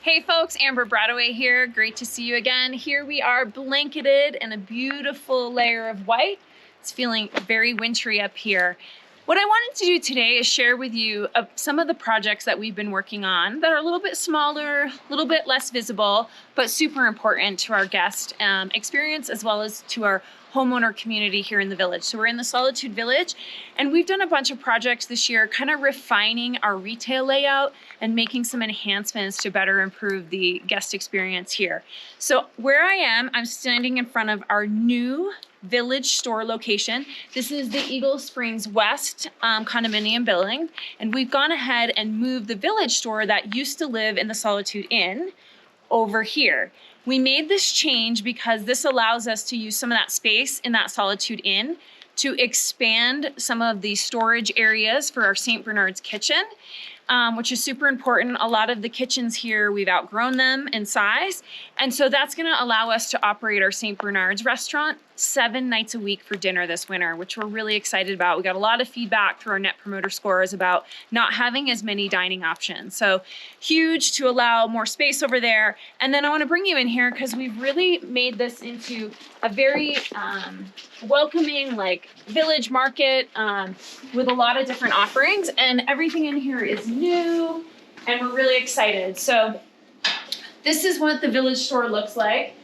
Hey folks, Amber Bradaway here. Great to see you again. Here we are blanketed in a beautiful layer of white. It's feeling very wintry up here. What I wanted to do today is share with you some of the projects that we've been working on that are a little bit smaller, a little bit less visible, but super important to our guest experience as well as to our homeowner community here in the village. So we're in the Solitude Village, and we've done a bunch of projects this year, kind of refining our retail layout and making some enhancements to better improve the guest experience here. So where I am, I'm standing in front of our new village store location. This is the Eagle Springs West condominium building, and we've gone ahead and moved the village store that used to live in the Solitude Inn over here. We made this change because this allows us to use some of that space in that Solitude Inn to expand some of the storage areas for our St. Bernard's kitchen, which is super important. A lot of the kitchens here, we've outgrown them in size. And so that's gonna allow us to operate our St. Bernard's restaurant 7 nights a week for dinner this winter, which we're really excited about. We got a lot of feedback through our Net Promoter Scores about not having as many dining options. So huge to allow more space over there. And then I wanna bring you in here because we've really made this into a very welcoming village market with a lot of different offerings, and everything in here is new and we're really excited. So this is what the village store looks like.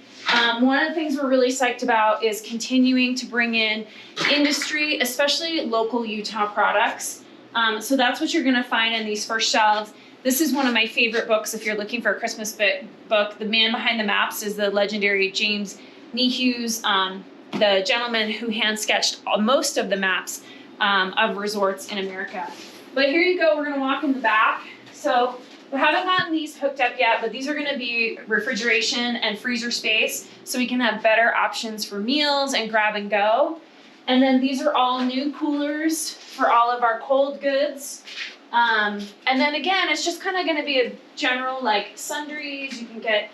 One of the things we're really psyched about is continuing to bring in industry, especially local Utah products. So that's what you're gonna find in these first shelves. This is one of my favorite books if you're looking for a Christmas book. The man behind the maps is the legendary James Nehughes, the gentleman who hand sketched most of the maps of resorts in America. But here you go, we're gonna walk in the back. So we haven't gotten these hooked up yet, but these are gonna be refrigeration and freezer space so we can have better options for meals and grab and go. And then these are all new coolers for all of our cold goods. And then again, it's just kind of gonna be a general sundries. You can get,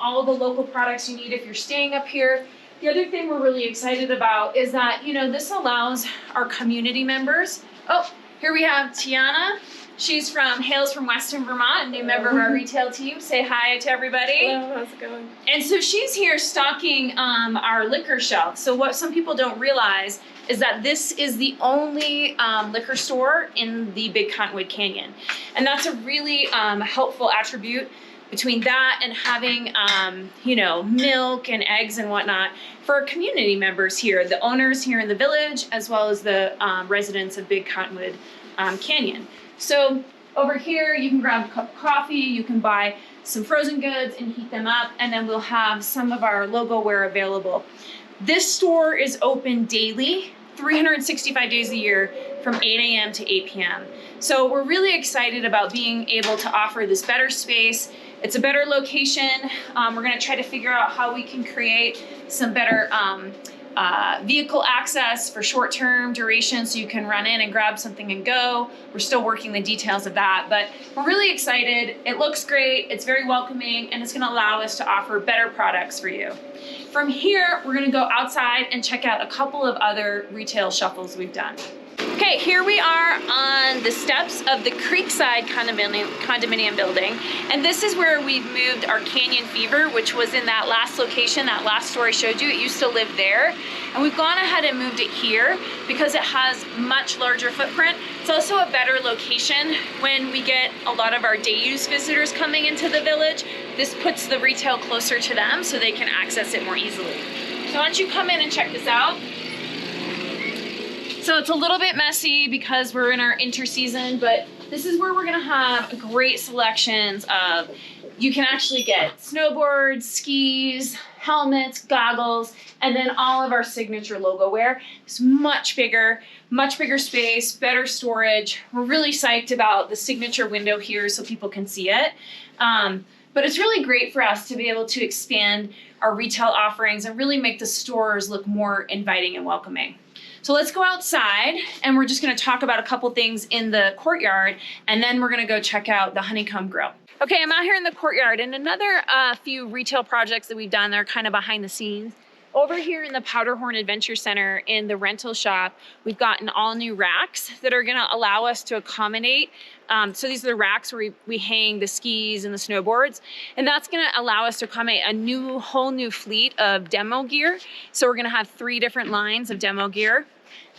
all the local products you need if you're staying up here. The other thing we're really excited about is that, this allows our community members. Oh, here we have Tiana. She's hails from Western Vermont, a new member of our retail team. Say hi to everybody. Hello, how's it going? And so she's here stocking our liquor shelf. So what some people don't realize is that this is the only liquor store in the Big Cottonwood Canyon. And that's a really helpful attribute between that and having, milk and eggs and whatnot for our community members here, the owners here in the village, as well as the residents of Big Cottonwood Canyon. So over here, you can grab a cup of coffee, you can buy some frozen goods and heat them up, and then we'll have some of our logo wear available. This store is open daily, 365 days a year from 8 a.m. to 8 p.m. So we're really excited about being able to offer this better space. It's a better location. We're gonna try to figure out how we can create some better vehicle access for short-term duration so you can run in and grab something and go. We're still working the details of that, but we're really excited. It looks great, it's very welcoming, and it's gonna allow us to offer better products for you. From here, we're gonna go outside and check out a couple of other retail shuffles we've done. Okay, here we are on the steps of the Creekside condominium building, and this is where we've moved our Canyon Fever, which was in that last location, that last store I showed you. It used to live there, and we've gone ahead and moved it here because it has much larger footprint. It's also a better location when we get a lot of our day use visitors coming into the village. This puts the retail closer to them so they can access it more easily. So why don't you come in and check this out? So it's a little bit messy because we're in our interseason, but this is where we're gonna have great selections of, you can actually get snowboards, skis, helmets, goggles, and then all of our signature logo wear. It's much bigger space, better storage. We're really psyched about the signature window here so people can see it. But it's really great for us to be able to expand our retail offerings and really make the stores look more inviting and welcoming. So let's go outside, and we're just gonna talk about a couple things in the courtyard, and then we're gonna go check out the Honeycomb Grill. Okay, I'm out here in the courtyard, and another few retail projects that we've done that are kind of behind the scenes Over here in the Powderhorn Adventure Center in the rental shop, we've gotten all new racks that are gonna allow us to accommodate. So these are the racks where we hang the skis and the snowboards, and that's gonna allow us to accommodate a whole new fleet of demo gear. So we're gonna have 3 different lines of demo gear.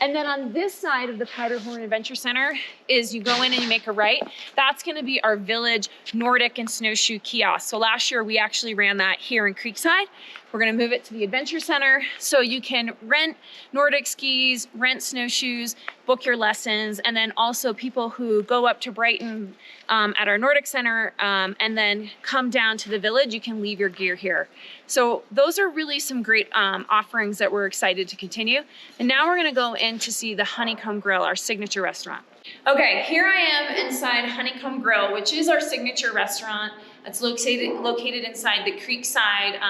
And then on this side of the Powderhorn Adventure Center is you go in and you make a right. That's gonna be our Village Nordic and Snowshoe kiosk. So last year we actually ran that here in Creekside. We're gonna move it to the Adventure Center so you can rent Nordic skis, rent snowshoes, book your lessons, and then also people who go up to Brighton at our Nordic Center and then come down to the Village, you can leave your gear here. So those are really some great offerings that we're excited to continue. And now we're gonna go in to see the Honeycomb Grill, our signature restaurant. Okay, here I am inside Honeycomb Grill, which is our signature restaurant. It's located inside the Creekside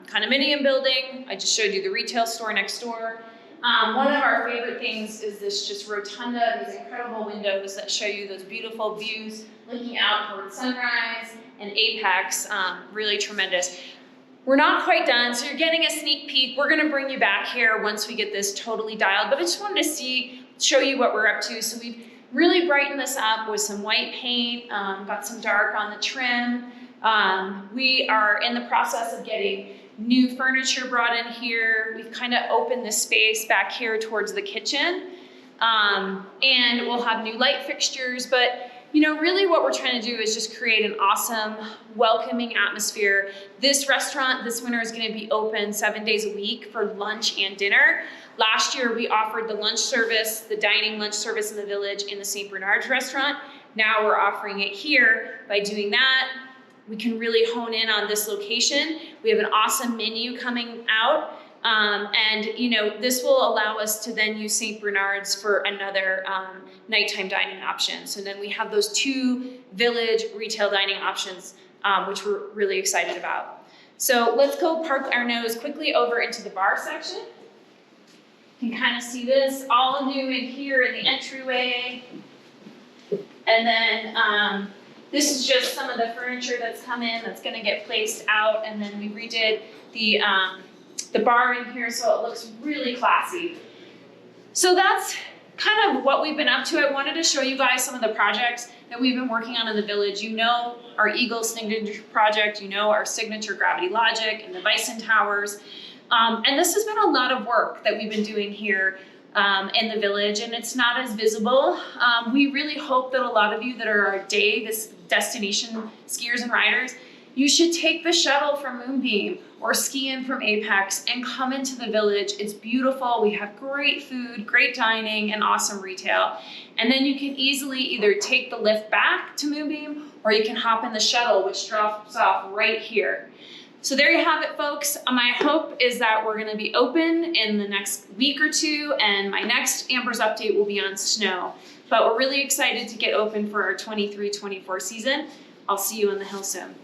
condominium building. I just showed you the retail store next door. One of our favorite things is this just rotunda, these incredible windows that show you those beautiful views looking out towards sunrise and Apex, really tremendous. We're not quite done, so you're getting a sneak peek. We're gonna bring you back here once we get this totally dialed, but I just wanted to show you what we're up to. So we've really brightened this up with some white paint, got some dark on the trim. We are in the process of getting new furniture brought in here. We've kind of opened the space back here towards the kitchen. And we'll have new light fixtures, but you know, really what we're trying to do is just create an awesome, welcoming atmosphere. This restaurant this winter is gonna be open 7 days a week for lunch and dinner. Last year, we offered the lunch service, the dining lunch service in the Village in the St. Bernard's restaurant. Now we're offering it here. By doing that, we can really hone in on this location. We have an awesome menu coming out. And you know, this will allow us to then use St. Bernard's for another nighttime dining option. So then we have those 2 Village retail dining options, which we're really excited about. So let's go park our nose quickly over into the bar section. You can kind of see this all new in here in the entryway. And then this is just some of the furniture that's come in that's gonna get placed out, and then we redid the bar in here so it looks really classy. So that's kind of what we've been up to. I wanted to show you guys some of the projects that we've been working on in the Village. You know our Eagle signature project, you know our signature Gravity Logic and the Bison Towers. And this has been a lot of work that we've been doing here in the Village, and it's not as visible. We really hope that a lot of you that are our this destination skiers and riders, you should take the shuttle from Moonbeam or ski in from Apex and come into the Village. It's beautiful. We have great food, great dining, and awesome retail. And then you can easily either take the lift back to Moonbeam or you can hop in the shuttle, which drops off right here. So there you have it, folks. My hope is that we're gonna be open in the next week or 2, and my next Amber's update will be on snow. But we're really excited to get open for our 23-24 season. I'll see you on the hill soon.